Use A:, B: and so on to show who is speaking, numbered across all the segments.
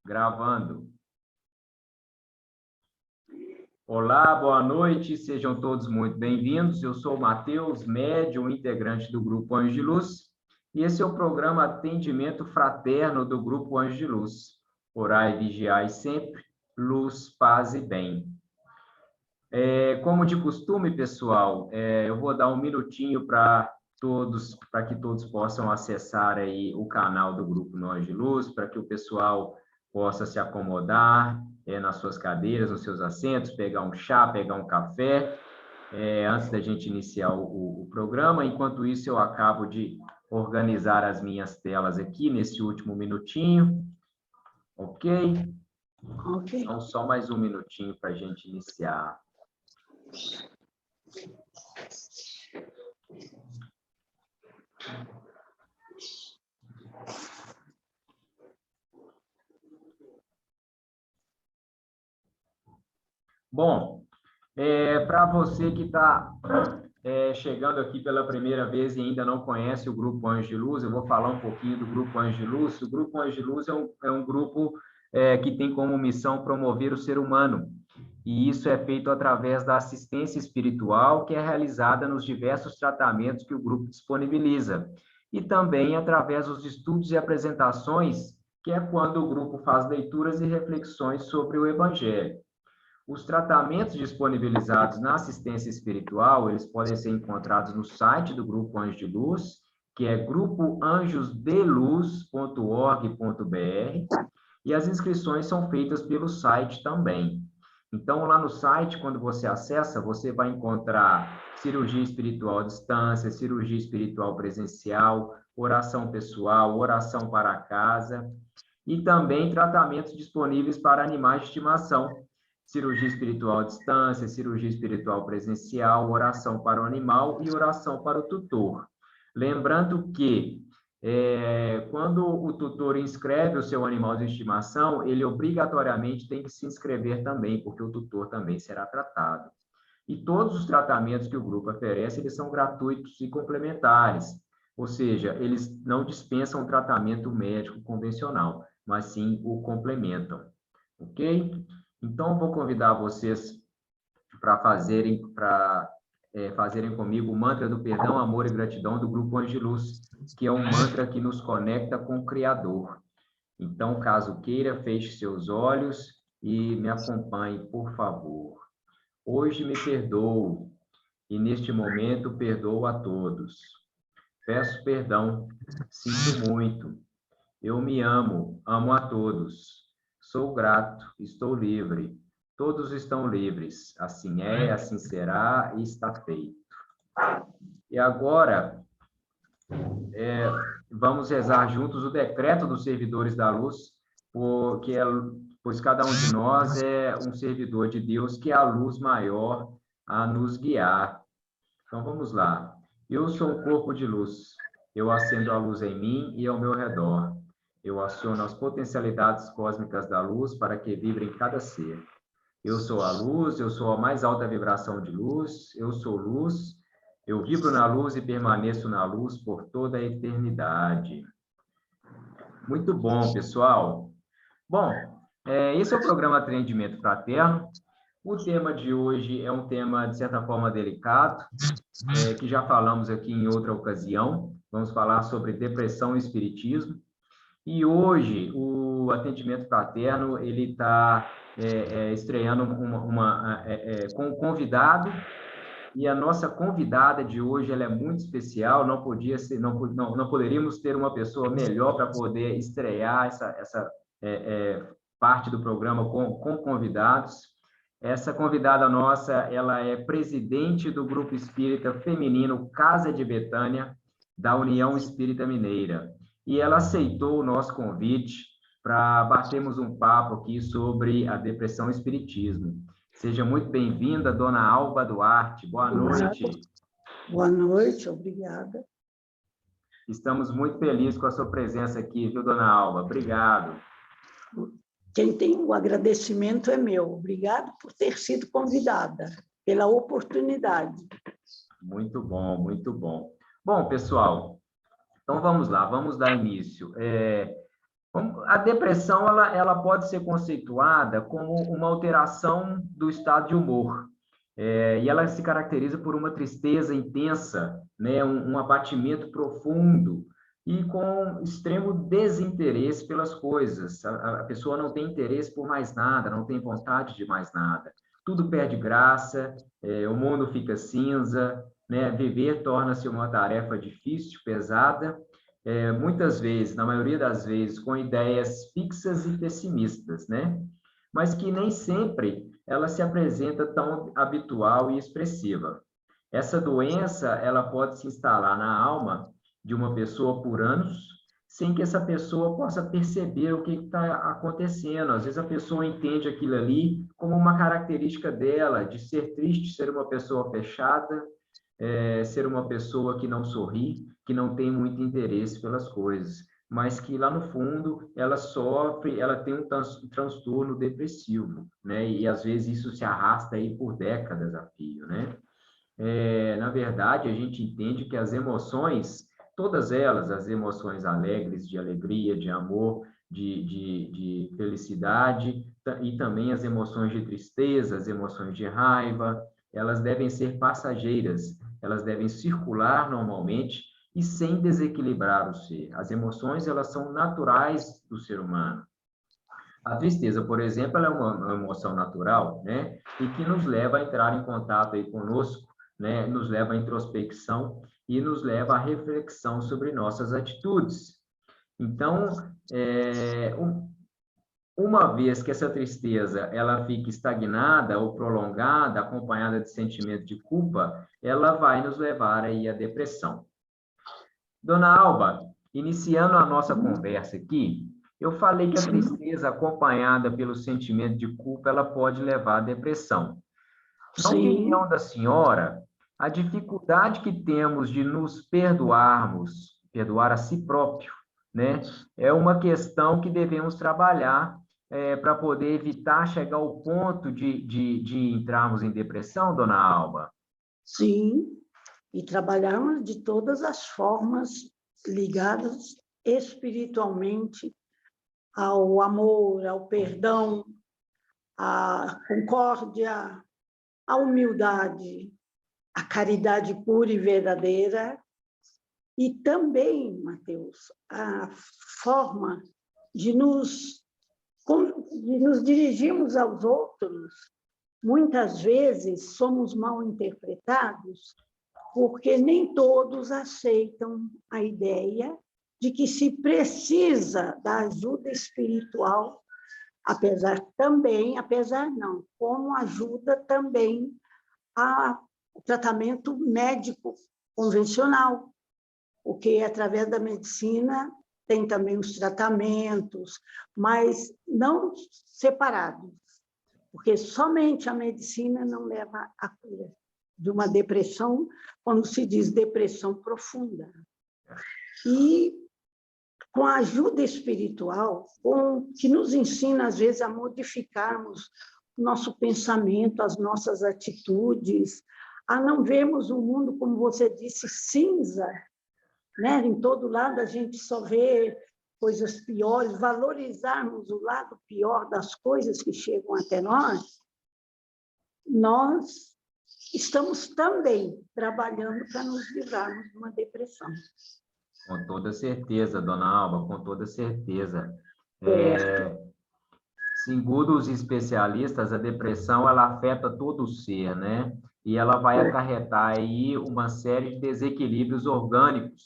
A: Gravando. Olá, boa noite, sejam todos muito bem-vindos. Eu sou o Matheus, médium integrante do Grupo Anjos de Luz, e esse é o programa Atendimento Fraterno do Grupo Anjos de Luz. Orai e vigiai sempre, luz, paz e bem. Como de costume, pessoal, eu vou dar um minutinho para que todos possam acessar aí o canal do Grupo Anjos de Luz, para que o pessoal possa se acomodar nas suas cadeiras, nos seus assentos, pegar um chá, pegar um café, antes da gente iniciar o programa. Enquanto isso, eu acabo de organizar as minhas telas aqui nesse último minutinho, ok?
B: Ok.
A: Então, só mais um minutinho para a gente iniciar. Bom, para você que está chegando aqui pela primeira vez e ainda não conhece o Grupo Anjos de Luz, eu vou falar um pouquinho do Grupo Anjos de Luz. O Grupo Anjos de Luz é um grupo que tem como missão promover o ser humano, e isso é feito através da assistência espiritual, que é realizada nos diversos tratamentos que o grupo disponibiliza, e também através dos estudos e apresentações, que é quando o grupo faz leituras e reflexões sobre o Evangelho. Os tratamentos disponibilizados na assistência espiritual, eles podem ser encontrados no site do Grupo Anjos de Luz, que é grupoanjosdeluz.org.br, e as inscrições são feitas pelo site também. Então, lá no site, quando você acessa, você vai encontrar cirurgia espiritual à distância, cirurgia espiritual presencial, oração pessoal, oração para casa, e também tratamentos disponíveis para animais de estimação, cirurgia espiritual à distância, cirurgia espiritual presencial, oração para o animal e oração para o tutor. Lembrando que, quando o tutor inscreve o seu animal de estimação, ele obrigatoriamente tem que se inscrever também, porque o tutor também será tratado. E todos os tratamentos que o grupo oferece, eles são gratuitos e complementares, ou seja, eles não dispensam o tratamento médico convencional, mas sim o complementam, ok? Então, vou convidar vocês para fazerem comigo o mantra do perdão, amor e gratidão do Grupo Anjos de Luz, que é um mantra que nos conecta com o Criador. Então, caso queira, feche seus olhos e me acompanhe, por favor. Hoje me perdoo e neste momento perdoo a todos. Peço perdão, sinto muito. Eu me amo, amo a todos. Sou grato, estou livre. Todos estão livres. Assim é, assim será e está feito. E agora, vamos rezar juntos o decreto dos servidores da luz, pois cada um de nós é um servidor de Deus, que é a luz maior a nos guiar. Então, vamos lá. Eu sou um corpo de luz. Eu acendo a luz em mim e ao meu redor. Eu aciono as potencialidades cósmicas da luz para que vibrem em cada ser. Eu sou a luz, eu sou a mais alta vibração de luz, eu sou luz, eu vibro na luz e permaneço na luz por toda a eternidade. Muito bom, pessoal. Bom, esse é o programa Atendimento Fraterno. O tema de hoje é um tema, de certa forma, delicado, que já falamos aqui em outra ocasião. Vamos falar sobre depressão e espiritismo. E hoje, o Atendimento Fraterno, ele está estreando com um convidado, e a nossa convidada de hoje, ela é muito especial, não poderíamos ter uma pessoa melhor para poder estrear essa parte do programa com convidados. Essa convidada nossa, ela é presidente do Grupo Espírita Feminino Casa de Betânia, da União Espírita Mineira. E ela aceitou o nosso convite para batermos um papo aqui sobre a depressão e espiritismo. Seja muito bem-vinda, dona Alba Duarte. Boa noite.
B: Boa noite, obrigada.
A: Estamos muito felizes com a sua presença aqui, viu, dona Alba? Obrigado.
B: Quem tem o agradecimento é meu. Obrigado por ter sido convidada, pela oportunidade.
A: Muito bom, muito bom. Bom, pessoal, então vamos lá, vamos dar início. A depressão ela pode ser conceituada como uma alteração do estado de humor. E ela se caracteriza por uma tristeza intensa, né, um abatimento profundo e com extremo desinteresse pelas coisas. A pessoa não tem interesse por mais nada, não tem vontade de mais nada. Tudo perde graça, o mundo fica cinza, né, viver torna-se uma tarefa difícil, pesada, muitas vezes, na maioria das vezes, com ideias fixas e pessimistas, né? Mas que nem sempre ela se apresenta tão habitual e expressiva. Essa doença, ela pode se instalar na alma de uma pessoa por anos, sem que essa pessoa possa perceber o que está acontecendo. Às vezes a pessoa entende aquilo ali como uma característica dela, de ser triste, ser uma pessoa fechada, ser uma pessoa que não sorri, que não tem muito interesse pelas coisas, mas que lá no fundo ela sofre, ela tem um transtorno depressivo, né? E às vezes isso se arrasta aí por décadas a fio, né? Na verdade, a gente entende que as emoções, todas elas, as emoções alegres, de alegria, de amor, de felicidade, e também as emoções de tristeza, as emoções de raiva, elas devem ser passageiras, elas devem circular normalmente e sem desequilibrar o ser. As emoções, elas são naturais do ser humano. A tristeza, por exemplo, ela é uma emoção natural, né? E que nos leva a entrar em contato aí conosco, né? Nos leva à introspecção e nos leva à reflexão sobre nossas atitudes. Então, uma vez que essa tristeza ela fica estagnada ou prolongada, acompanhada de sentimento de culpa, ela vai nos levar aí à depressão. Dona Alba, iniciando a nossa conversa aqui, eu falei que a tristeza acompanhada pelo sentimento de culpa, ela pode levar à depressão. Na opinião da senhora, a dificuldade que temos de nos perdoarmos, perdoar a si próprio, né, é uma questão que devemos trabalhar para poder evitar chegar ao ponto de entrarmos em depressão, dona Alba?
B: Sim, e trabalharmos de todas as formas ligadas espiritualmente ao amor, ao perdão, à concórdia, à humildade, à caridade pura e verdadeira, e também, Mateus, a forma de nos dirigirmos aos outros. Muitas vezes somos mal interpretados porque nem todos aceitam a ideia de que se precisa da ajuda espiritual, como ajuda também ao tratamento médico convencional, porque através da medicina tem também os tratamentos, mas não separados, porque somente a medicina não leva à cura de uma depressão, quando se diz depressão profunda. E com a ajuda espiritual, que nos ensina, às vezes, a modificarmos o nosso pensamento, as nossas atitudes, a não vermos o mundo, como você disse, cinza, né? Em todo lado a gente só vê coisas piores, valorizarmos o lado pior das coisas que chegam até nós, nós estamos também trabalhando para nos livrarmos de uma depressão.
A: Com toda certeza, dona Alba, com toda certeza. Segundo os especialistas, a depressão ela afeta todo o ser, né? E ela vai acarretar aí uma série de desequilíbrios orgânicos,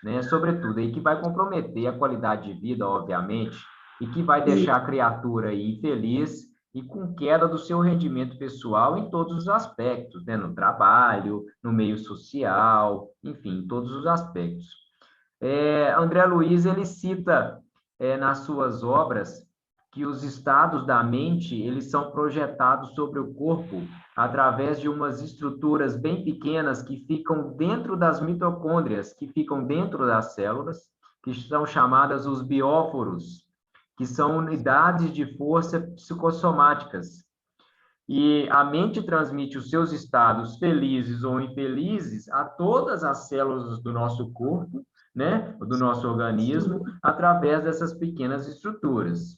A: né? Sobretudo, aí que vai comprometer a qualidade de vida, obviamente, e que vai deixar a criatura aí infeliz e com queda do seu rendimento pessoal em todos os aspectos, né? No trabalho, no meio social, enfim, em todos os aspectos. André Luiz, ele cita nas suas obras que os estados da mente, eles são projetados sobre o corpo através de umas estruturas bem pequenas que ficam dentro das mitocôndrias, que ficam dentro das células, que são chamadas os bióforos, que são unidades de força psicossomáticas. E a mente transmite os seus estados felizes ou infelizes a todas as células do nosso corpo, né, do nosso organismo, através dessas pequenas estruturas.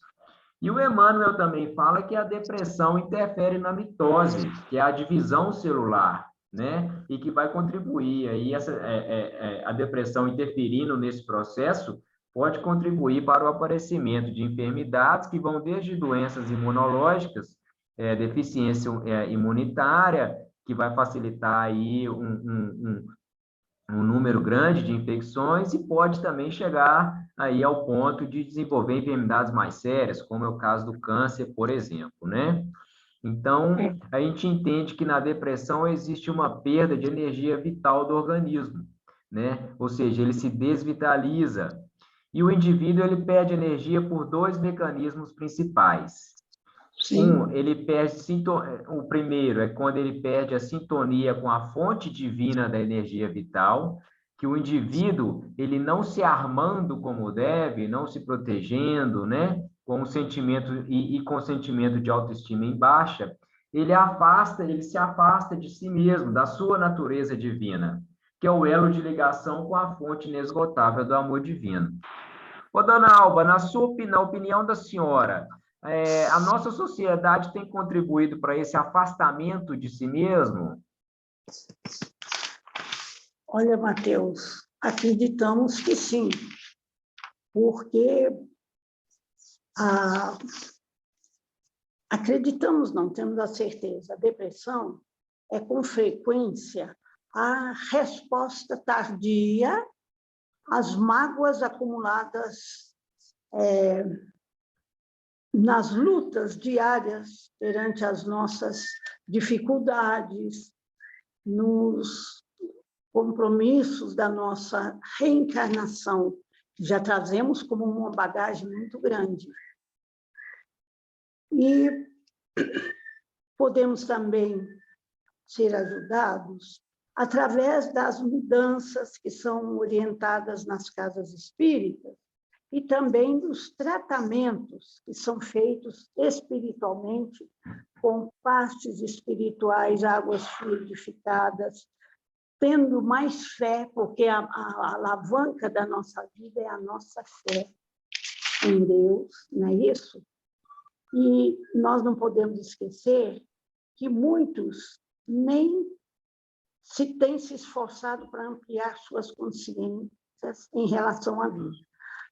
A: E o Emmanuel também fala que a depressão interfere na mitose, que é a divisão celular, né? E que vai contribuir aí a depressão interferindo nesse processo pode contribuir para o aparecimento de enfermidades que vão desde doenças imunológicas, deficiência imunitária, que vai facilitar aí um número grande de infecções e pode também chegar aí ao ponto de desenvolver enfermidades mais sérias, como é o caso do câncer, por exemplo, né? Então, a gente entende que na depressão existe uma perda de energia vital do organismo, né? Ou seja, ele se desvitaliza. E o indivíduo, ele perde energia por dois mecanismos principais. Ele perde o primeiro é quando ele perde a sintonia com a fonte divina da energia vital, que o indivíduo, ele não se armando como deve, não se protegendo, né, com um sentimento com sentimento de autoestima em baixa, ele se afasta de si mesmo, da sua natureza divina, que é o elo de ligação com a fonte inesgotável do amor divino. Ô, dona Alba, na opinião da senhora, a nossa sociedade tem contribuído para esse afastamento de si mesmo?
B: Olha, Mateus, acreditamos que sim, porque acreditamos, não temos a certeza, a depressão é com frequência a resposta tardia às mágoas acumuladas nas lutas diárias perante as nossas dificuldades, nos compromissos da nossa reencarnação, que já trazemos como uma bagagem muito grande. E podemos também ser ajudados através das mudanças que são orientadas nas casas espíritas e também dos tratamentos que são feitos espiritualmente com pastes espirituais, águas fluidificadas, tendo mais fé, porque a alavanca da nossa vida é a nossa fé em Deus, não é isso? E nós não podemos esquecer que muitos nem se têm se esforçado para ampliar suas consciências em relação à vida.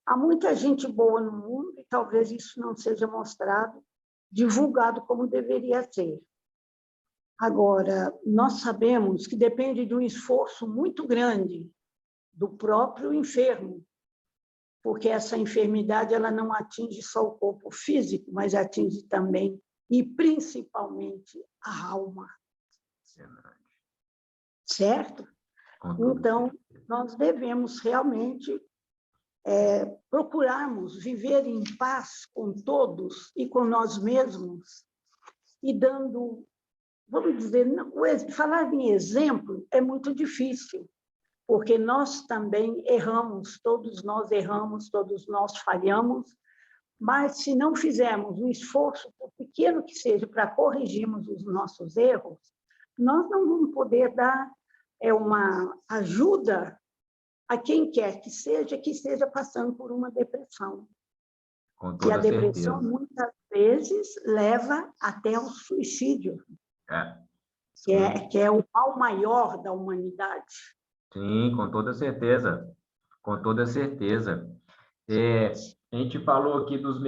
B: Há muita gente boa no mundo e talvez isso não seja mostrado, divulgado como deveria ser. Agora, nós sabemos que depende de um esforço muito grande do próprio enfermo, porque essa enfermidade ela não atinge só o corpo físico, mas atinge também e principalmente a alma. Certo? Então, nós devemos realmente procurarmos viver em paz com todos e com nós mesmos e dando, vamos dizer, falar em exemplo é muito difícil, porque nós também erramos, todos nós falhamos, mas se não fizermos um esforço, por pequeno que seja, para corrigirmos os nossos erros, nós não vamos poder dar uma ajuda a quem quer que esteja passando por uma depressão. E a depressão,
A: certeza,
B: muitas vezes, leva até ao suicídio, que é o mal maior da humanidade.
A: Sim, com toda certeza. Com toda certeza. A gente falou aqui dos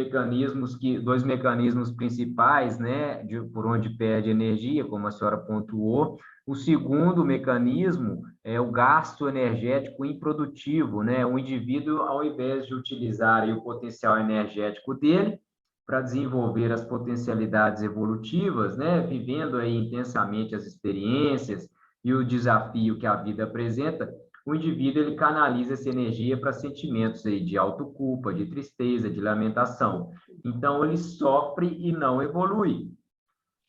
A: dois mecanismos principais, né, por onde perde energia, como a senhora pontuou. O segundo mecanismo é o gasto energético improdutivo, né? O indivíduo, ao invés de utilizar o potencial energético dele para desenvolver as potencialidades evolutivas, né, vivendo aí intensamente as experiências e o desafio que a vida apresenta, o indivíduo ele canaliza essa energia para sentimentos aí de autoculpa, de tristeza, de lamentação. Então, ele sofre e não evolui.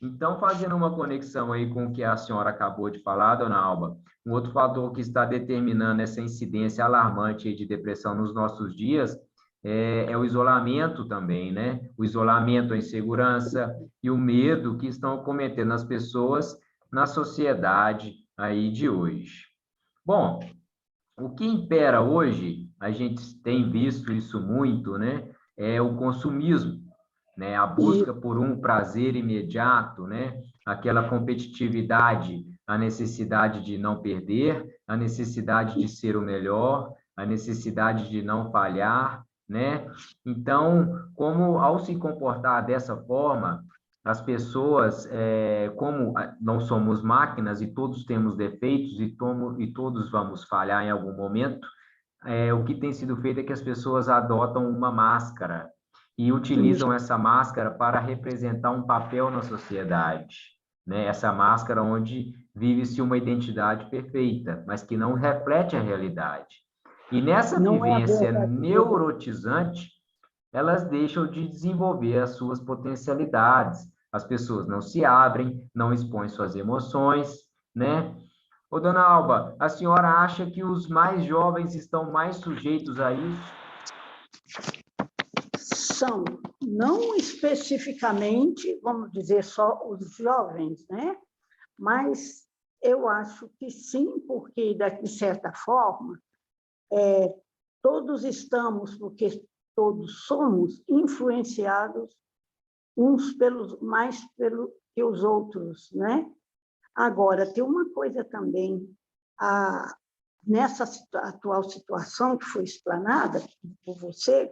A: Então, fazendo uma conexão aí com o que a senhora acabou de falar, dona Alba, um outro fator que está determinando essa incidência alarmante aí de depressão nos nossos dias é o isolamento também, né? O isolamento, a insegurança e o medo que estão cometendo as pessoas na sociedade aí de hoje. Bom, O que impera hoje, a gente tem visto isso muito, né? É o consumismo, né? A
B: E
A: busca por um prazer imediato, né? Aquela competitividade, a necessidade de não perder, a necessidade de ser o melhor, a necessidade de não falhar, né? Então, como ao se comportar dessa forma, as pessoas, como não somos máquinas e todos temos defeitos e todos vamos falhar em algum momento, o que tem sido feito é que as pessoas adotam uma máscara e utilizam essa máscara para representar um papel na sociedade, né? Essa máscara onde vive-se uma identidade perfeita, mas que não reflete a realidade. E nessa
B: não é a
A: vivência
B: verdadeira.
A: neurotizante, elas deixam de desenvolver as suas potencialidades. As pessoas não se abrem, não expõem suas emoções, né? Ô, dona Alba, a senhora acha que os mais jovens estão mais sujeitos a isso?
B: São, não especificamente, vamos dizer, só os jovens, né? Mas eu acho que sim, porque, de certa forma, todos estamos, porque todos somos influenciados uns pelos mais pelo que os outros, né? Agora, tem uma coisa também, nessa atual situação que foi explanada por você,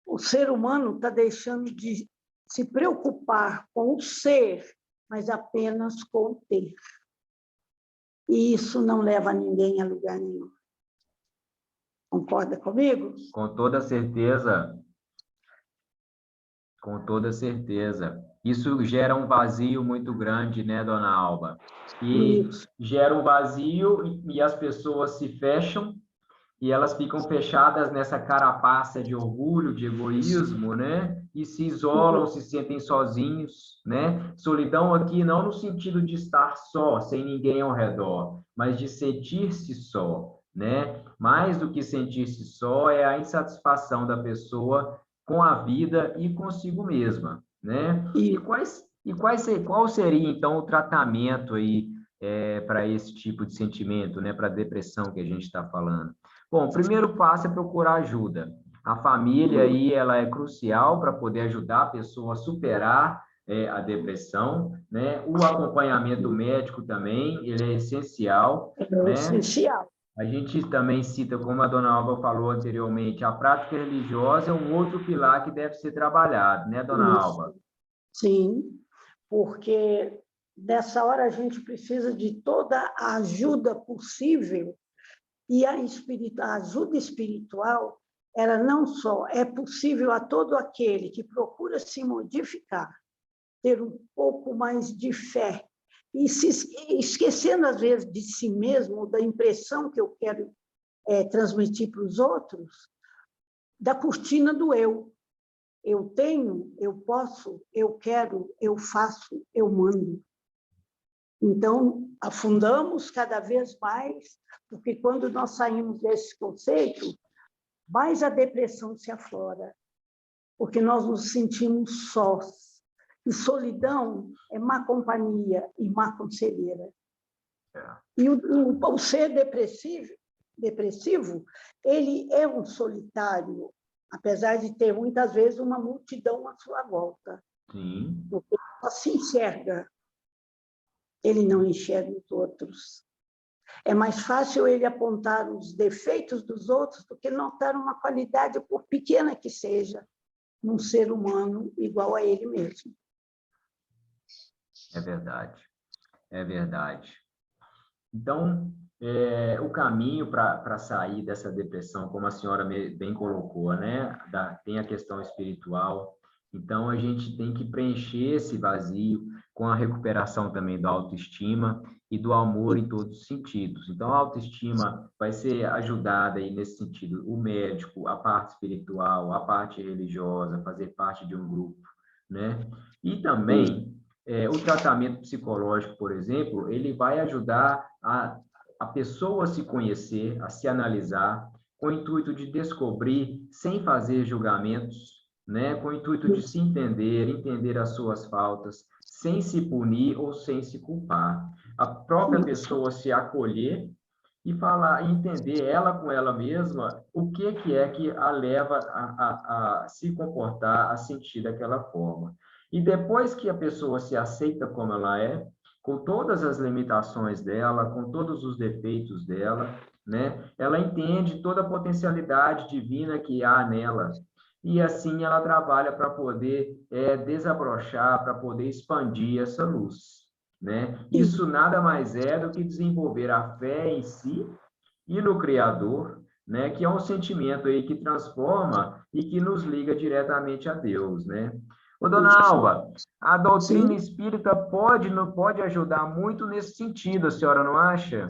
B: o ser humano está deixando de se preocupar com o ser, mas apenas com o ter. E isso não leva ninguém a lugar nenhum. Concorda comigo?
A: Com toda certeza, com toda certeza. Isso gera um vazio muito grande, né, dona Alba? E
B: Isso.
A: gera um vazio e as pessoas se fecham e elas ficam fechadas nessa carapaça de orgulho, de egoísmo, né? E se isolam, se sentem sozinhos, né? Solidão aqui não no sentido de estar só, sem ninguém ao redor, mas de sentir-se só, né? Mais do que sentir-se só é a insatisfação da pessoa com a vida e consigo mesma, né?
B: E
A: Qual seria então o tratamento aí para esse tipo de sentimento, né? Para a depressão que a gente está falando? Bom, o primeiro passo é procurar ajuda. A família aí ela é crucial para poder ajudar a pessoa a superar a depressão, né? O acompanhamento médico também, ele é essencial,
B: é
A: né?
B: essencial.
A: A gente também cita, como a dona Alba falou anteriormente, a prática religiosa é um outro pilar que deve ser trabalhado, né, dona
B: Isso.
A: Alba?
B: Sim, porque nessa hora a gente precisa de toda a ajuda possível. E a ajuda espiritual, ela não só é possível a todo aquele que procura se modificar, ter um pouco mais de fé, e se esquecendo, às vezes, de si mesmo, da impressão que eu quero transmitir para os outros, da cortina do eu. Eu tenho, eu posso, eu quero, eu faço, eu mando. Então, afundamos cada vez mais, porque quando nós saímos desse conceito, mais a depressão se aflora, porque nós nos sentimos sós. E solidão é má companhia e má conselheira. E o ser depressivo, ele é um solitário, apesar de ter muitas vezes uma multidão à sua volta.
A: Sim.
B: Porque só se enxerga, ele não enxerga os outros. É mais fácil ele apontar os defeitos dos outros do que notar uma qualidade, por pequena que seja, num ser humano igual a ele mesmo.
A: É verdade, é verdade. Então, o caminho para sair dessa depressão, como a senhora bem colocou, né? Tem a questão espiritual. Então, a gente tem que preencher esse vazio com a recuperação também da autoestima e do amor em todos os sentidos. Então, a autoestima vai ser ajudada aí nesse sentido, o médico, a parte espiritual, a parte religiosa, fazer parte de um grupo, né? E também o tratamento psicológico, por exemplo, ele vai ajudar a pessoa a se conhecer, a se analisar, com o intuito de descobrir, sem fazer julgamentos, né? Com o intuito de se entender, entender as suas faltas, sem se punir ou sem se culpar. A própria pessoa se acolher e falar, entender ela com ela mesma, o que é que a leva a se comportar, a sentir daquela forma. E depois que a pessoa se aceita como ela é, com todas as limitações dela, com todos os defeitos dela, né? Ela entende toda a potencialidade divina que há nela. E assim ela trabalha para poder desabrochar, para poder expandir essa luz, né? Isso nada mais é do que desenvolver a fé em si e no Criador, né? Que é um sentimento aí que transforma e que nos liga diretamente a Deus, né? Ô, dona
B: Isso.
A: Alva, a doutrina
B: Sim,
A: espírita pode ajudar muito nesse sentido, a senhora não acha?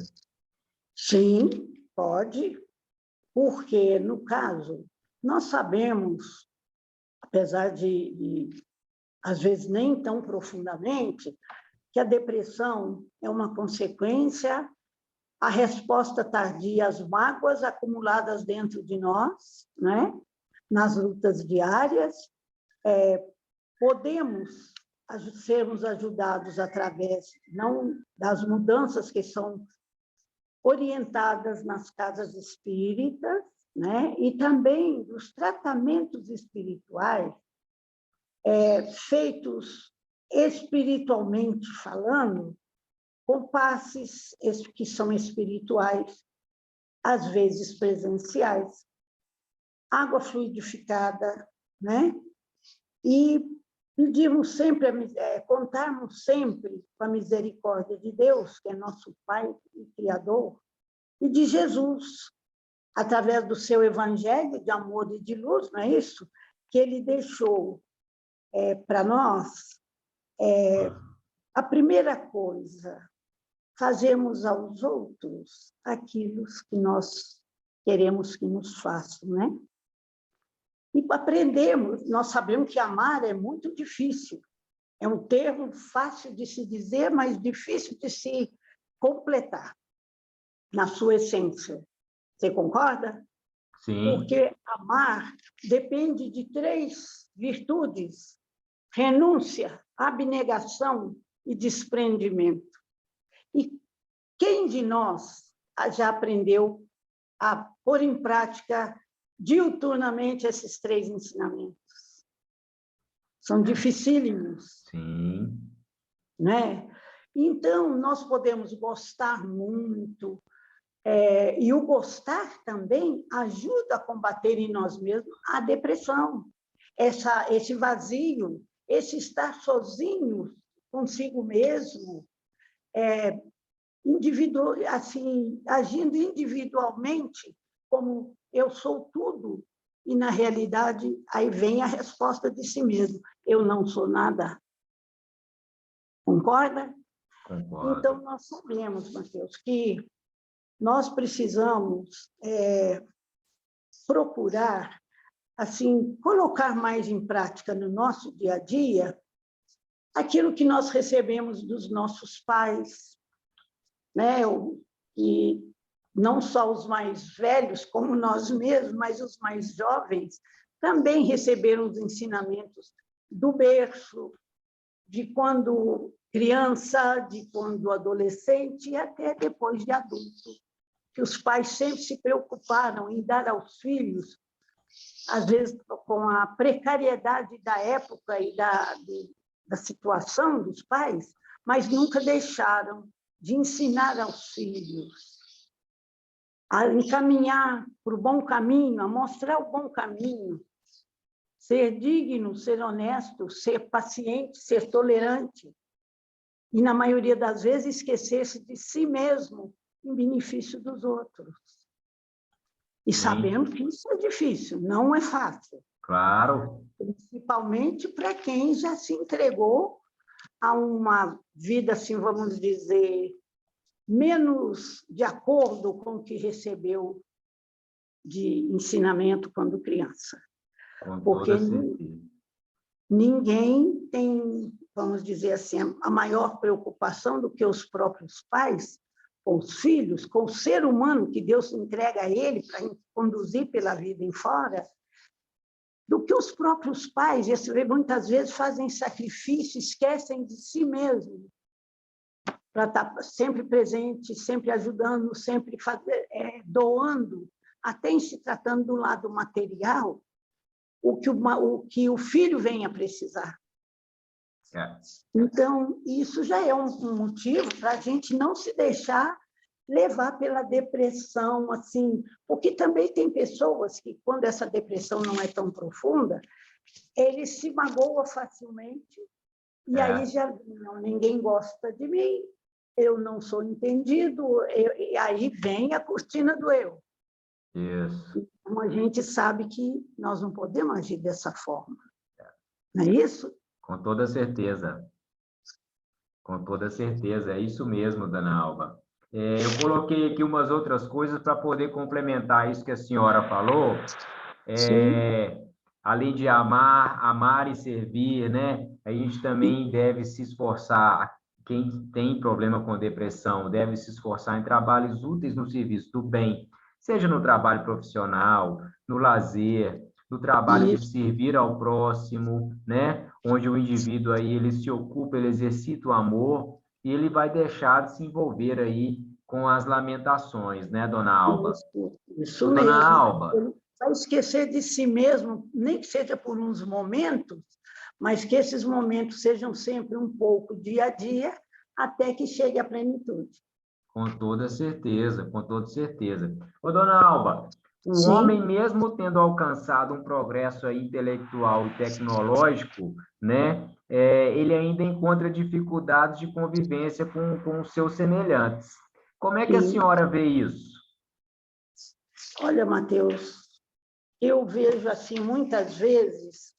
B: sim, pode, porque, no caso, nós sabemos, apesar às vezes, nem tão profundamente, que a depressão é uma consequência, a resposta tardia às mágoas acumuladas dentro de nós, né? Nas lutas diárias. Podemos sermos ajudados através, não das mudanças que são orientadas nas casas espíritas, né? E também dos tratamentos espirituais feitos espiritualmente falando, com passes que são espirituais, às vezes presenciais, água fluidificada, né? E pedimos sempre, contarmos sempre com a misericórdia de Deus, que é nosso Pai e Criador, e de Jesus, através do seu evangelho de amor e de luz, não é isso? Que ele deixou para nós. A primeira coisa, fazemos aos outros aquilo que nós queremos que nos façam, né? E aprendemos, nós sabemos que amar é muito difícil. É um termo fácil de se dizer, mas difícil de se completar na sua essência. Você concorda?
A: Sim,
B: Porque amar depende de 3 virtudes: renúncia, abnegação e desprendimento. E quem de nós já aprendeu a pôr em prática diuturnamente esses 3 ensinamentos? São dificílimos,
A: sim,
B: né? Então, nós podemos gostar muito, e o gostar também ajuda a combater em nós mesmos a depressão, esse vazio, esse estar sozinho consigo mesmo, assim, agindo individualmente, como eu sou tudo, e na realidade aí vem a resposta de si mesmo: eu não sou nada. Concorda?
A: concordo.
B: Então, nós sabemos, Mateus, que nós precisamos procurar, assim, colocar mais em prática no nosso dia a dia aquilo que nós recebemos dos nossos pais, né? E não só os mais velhos, como nós mesmos, mas os mais jovens também receberam os ensinamentos do berço, de quando criança, de quando adolescente e até depois de adulto, que os pais sempre se preocuparam em dar aos filhos, às vezes com a precariedade da época e da situação dos pais, mas nunca deixaram de ensinar aos filhos a encaminhar para o bom caminho, a mostrar o bom caminho, ser digno, ser honesto, ser paciente, ser tolerante. E, na maioria das vezes, esquecer-se de si mesmo em benefício dos outros. E
A: Sim,
B: sabendo que isso é difícil, não é fácil.
A: claro.
B: Principalmente para quem já se entregou a uma vida, assim, vamos dizer, menos de acordo com o que recebeu de ensinamento quando criança.
A: Com
B: Porque
A: toda certeza.
B: ninguém tem, vamos dizer assim, a maior preocupação do que os próprios pais com os filhos, com o ser humano que Deus entrega a ele para conduzir pela vida em fora, do que os próprios pais. Muitas vezes fazem sacrifício, esquecem de si mesmos para estar sempre presente, sempre ajudando, sempre doando, até em se tratando do lado material, o que o filho venha precisar. Então, isso já é um motivo para a gente não se deixar levar pela depressão, assim, porque também tem pessoas que, quando essa depressão não é tão profunda, eles se magoam facilmente, e aí já não, ninguém gosta de mim, eu não sou entendido, e aí vem a cortina do eu.
A: Isso.
B: Então, a gente sabe que nós não podemos agir dessa forma. Não é isso?
A: Com toda certeza. Com toda certeza, é isso mesmo, dona Alba. Eu coloquei aqui umas outras coisas para poder complementar isso que a senhora falou. Além de amar e servir, né? A gente também deve se esforçar. Quem tem problema com depressão deve se esforçar em trabalhos úteis no serviço do bem, seja no trabalho profissional, no lazer, no trabalho de servir ao próximo, né? Onde o indivíduo aí ele se ocupa, ele exercita o amor e ele vai deixar de se envolver aí com as lamentações, né, dona Alba?
B: Isso
A: Dona
B: mesmo.
A: Alba.
B: Ele vai esquecer de si mesmo, nem que seja por uns momentos, mas que esses momentos sejam sempre um pouco dia a dia, até que chegue à plenitude.
A: Com toda certeza, com toda certeza. Ô, dona Alba, o
B: Sim.
A: homem, mesmo tendo alcançado um progresso aí intelectual e tecnológico, né, ele ainda encontra dificuldades de convivência com os seus semelhantes. Como é que a senhora vê isso?
B: Olha, Mateus, eu vejo assim, muitas vezes,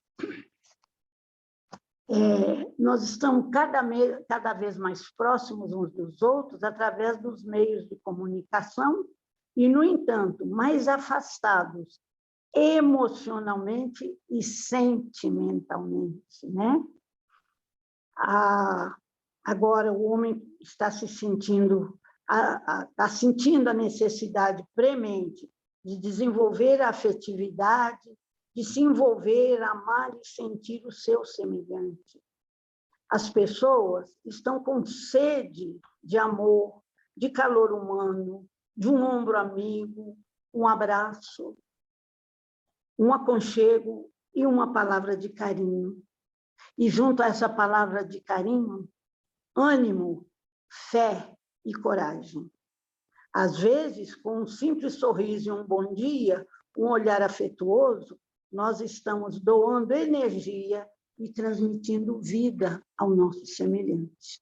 B: nós estamos cada vez mais próximos uns dos outros através dos meios de comunicação e, no entanto, mais afastados emocionalmente e sentimentalmente, né? Agora, o homem está se sentindo, está sentindo a necessidade premente de desenvolver a afetividade, de se envolver, amar e sentir o seu semelhante. As pessoas estão com sede de amor, de calor humano, de um ombro amigo, um abraço, um aconchego e uma palavra de carinho. E junto a essa palavra de carinho, ânimo, fé e coragem. Às vezes, com um simples sorriso e um bom dia, um olhar afetuoso, nós estamos doando energia e transmitindo vida ao nosso semelhante.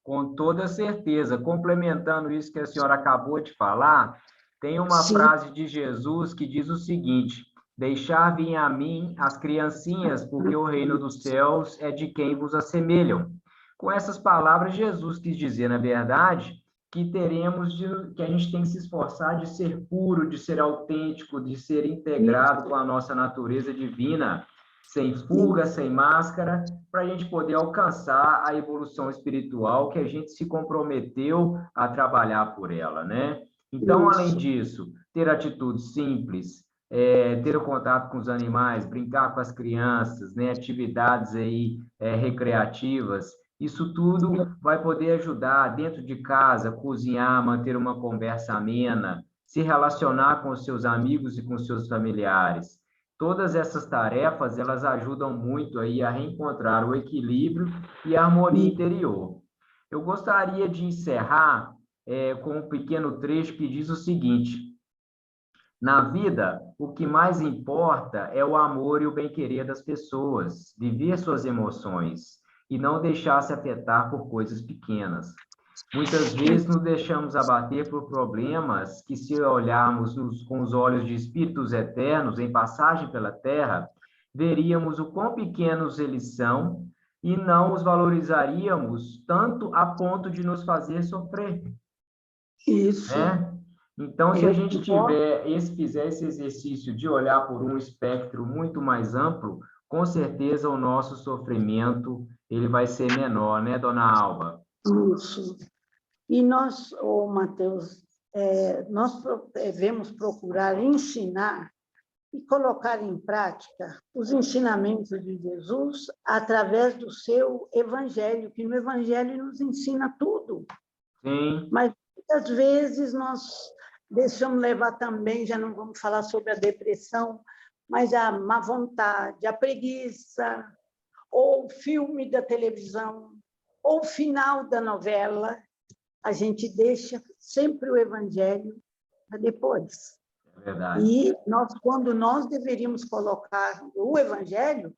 A: Com toda certeza. Complementando isso que a senhora acabou de falar, tem uma frase de Jesus que diz o seguinte: deixar vir a mim as criancinhas, porque o reino dos céus é de quem vos assemelham. Com essas palavras, Jesus quis dizer, na verdade, que que a gente tem que se esforçar de ser puro, de ser autêntico, de ser integrado com a nossa natureza divina, sem fuga, sem máscara, para a gente poder alcançar a evolução espiritual que a gente se comprometeu a trabalhar por ela, né? Então, além disso, ter atitudes simples, ter o contato com os animais, brincar com as crianças, né? Atividades aí recreativas, isso tudo vai poder ajudar dentro de casa, cozinhar, manter uma conversa amena, se relacionar com os seus amigos e com os seus familiares. Todas essas tarefas, elas ajudam muito aí a reencontrar o equilíbrio e a harmonia interior. Eu gostaria de encerrar com um pequeno trecho que diz o seguinte: na vida, o que mais importa é o amor e o bem-querer das pessoas, viver suas emoções e não deixar se afetar por coisas pequenas. Muitas vezes nos deixamos abater por problemas que, se olharmos com os olhos de espíritos eternos em passagem pela Terra, veríamos o quão pequenos eles são e não os valorizaríamos tanto a ponto de nos fazer sofrer.
B: Isso.
A: Né? Então, se a gente fizer esse exercício de olhar por um espectro muito mais amplo, com certeza o nosso sofrimento ele vai ser menor, né, dona Alba?
B: Isso. E nós, Mateus, nós devemos procurar ensinar e colocar em prática os ensinamentos de Jesus através do seu evangelho, que no evangelho nos ensina tudo.
A: Sim,
B: Mas muitas vezes nós deixamos levar também, já não vamos falar sobre a depressão, mas a má vontade, a preguiça, ou o filme da televisão, ou o final da novela, a gente deixa sempre o evangelho para depois.
A: é verdade.
B: E quando nós deveríamos colocar o evangelho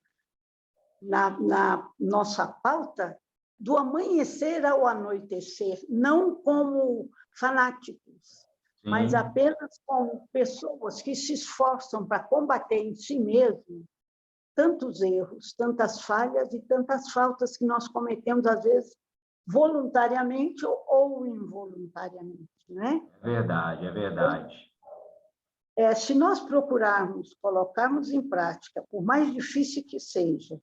B: na nossa pauta, do amanhecer ao anoitecer, não como fanáticos, mas
A: Sim,
B: apenas como pessoas que se esforçam para combater em si mesmo tantos erros, tantas falhas e tantas faltas que nós cometemos, às vezes, voluntariamente ou involuntariamente, né?
A: é verdade, é verdade.
B: Se nós procurarmos, colocarmos em prática, por mais difícil que seja,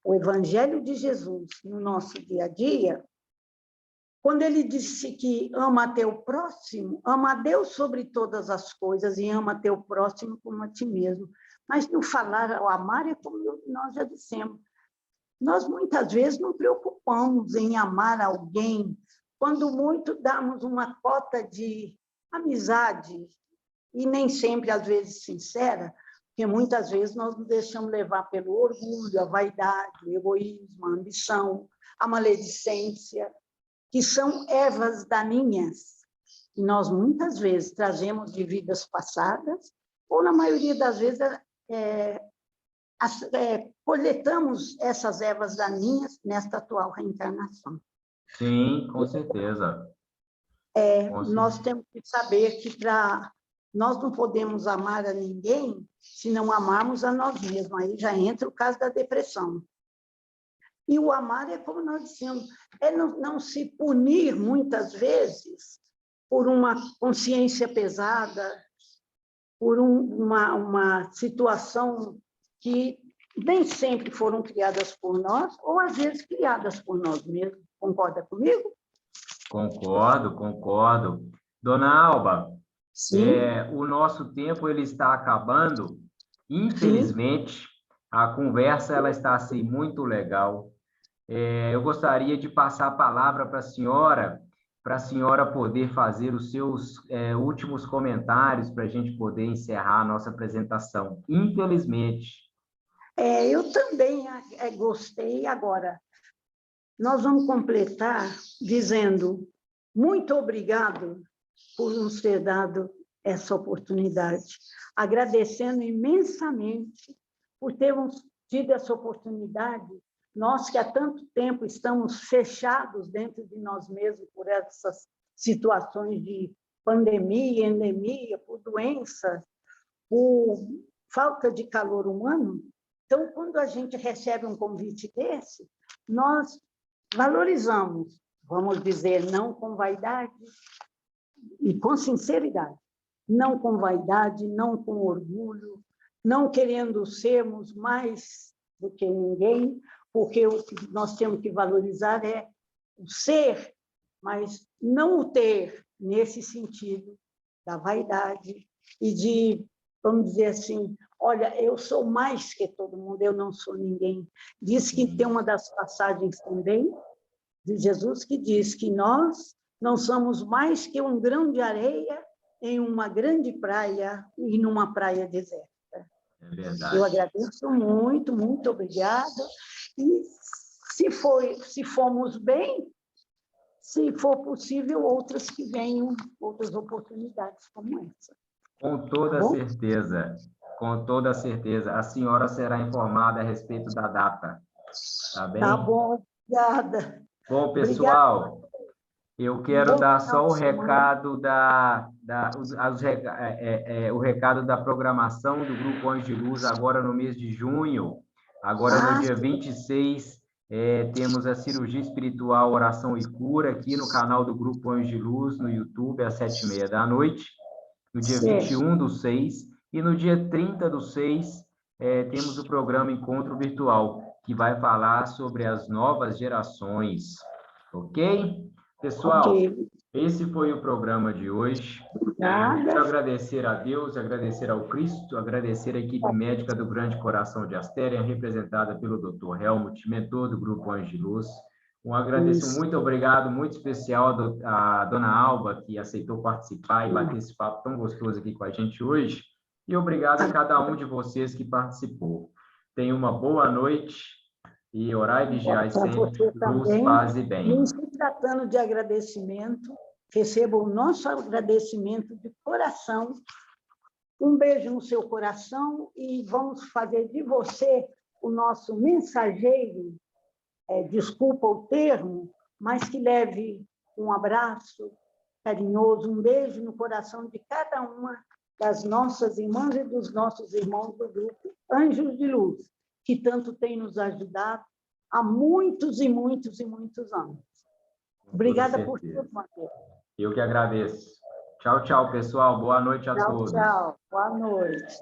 B: o Evangelho de Jesus no nosso dia a dia, quando ele disse que ama teu próximo, ama a Deus sobre todas as coisas e ama teu próximo como a ti mesmo. Mas no falar, o amar é como nós já dissemos. Nós muitas vezes nos preocupamos em amar alguém, quando muito damos uma cota de amizade, e nem sempre, às vezes, sincera, porque muitas vezes nós nos deixamos levar pelo orgulho, a vaidade, o egoísmo, a ambição, a maledicência, que são ervas daninhas, que nós muitas vezes trazemos de vidas passadas, ou na maioria das vezes coletamos essas ervas daninhas nesta atual reencarnação.
A: Sim, com certeza.
B: Nós temos que saber que nós não podemos amar a ninguém se não amarmos a nós mesmos. Aí já entra o caso da depressão. E o amar é como nós dissemos, não se punir muitas vezes por uma consciência pesada, por uma situação que nem sempre foram criadas por nós, ou às vezes criadas por nós mesmos. Concorda comigo?
A: Concordo, concordo. Dona Alba,
B: Sim,
A: o nosso tempo ele está acabando.
B: sim.
A: Infelizmente, a conversa ela está assim muito legal. Eu gostaria de passar a palavra para a senhora poder fazer os seus últimos comentários para a gente poder encerrar a nossa apresentação. Infelizmente.
B: Eu também gostei. Agora, nós vamos completar dizendo muito obrigado por nos ter dado essa oportunidade, agradecendo imensamente por termos tido essa oportunidade, nós que há tanto tempo estamos fechados dentro de nós mesmos por essas situações de pandemia, endemia, por doenças, por falta de calor humano. Então, quando a gente recebe um convite desse, nós valorizamos, vamos dizer, não com vaidade e com sinceridade, não com vaidade, não com orgulho, não querendo sermos mais do que ninguém, porque o que nós temos que valorizar é o ser, mas não o ter, nesse sentido da vaidade e de, vamos dizer assim, olha, eu sou mais que todo mundo, eu não sou ninguém. Diz que tem uma das passagens também de Jesus que diz que nós não somos mais que um grão de areia em uma grande praia e numa praia deserta.
A: É verdade.
B: Eu agradeço muito, muito obrigada. E se formos bem, se for possível, outras que venham, outras oportunidades como essa.
A: Com toda certeza, com toda certeza. A senhora será informada a respeito da data, tá bem?
B: Tá bom, obrigada.
A: Bom, pessoal, eu quero dar só o recado o recado da programação do Grupo Anjos de Luz agora no mês de junho. Agora no dia 26, temos a cirurgia espiritual Oração e Cura aqui no canal do Grupo Anjos de Luz, no YouTube, às 7h30 da noite. No dia 21/6 e no dia 30/6, temos o programa Encontro Virtual, que vai falar sobre as novas gerações. Ok? Pessoal, esse foi o programa de hoje. Quero agradecer a Deus, agradecer ao Cristo, agradecer a equipe médica do Grande Coração de Astéria, representada pelo Dr. Helmut, mentor do Grupo Anjos de Luz. Um agradecimento
B: Isso.
A: muito obrigado, muito especial à dona Alba, que aceitou participar e bater esse papo tão gostoso aqui com a gente hoje. E obrigado a cada um de vocês que participou. Tenha uma boa noite e orai e vigiai
B: Para
A: sempre,
B: você
A: luz,
B: também,
A: paz e bem.
B: em se tratando de agradecimento, receba o nosso agradecimento de coração. Um beijo no seu coração e vamos fazer de você o nosso mensageiro, desculpa o termo, mas que leve um abraço carinhoso, um beijo no coração de cada uma das nossas irmãs e dos nossos irmãos do grupo Anjos de Luz, que tanto tem nos ajudado há muitos e muitos e muitos anos. Obrigada por tudo, Matheus.
A: Eu que agradeço. Tchau, tchau, pessoal. Boa noite a
B: Tchau,
A: todos.
B: tchau. Boa noite.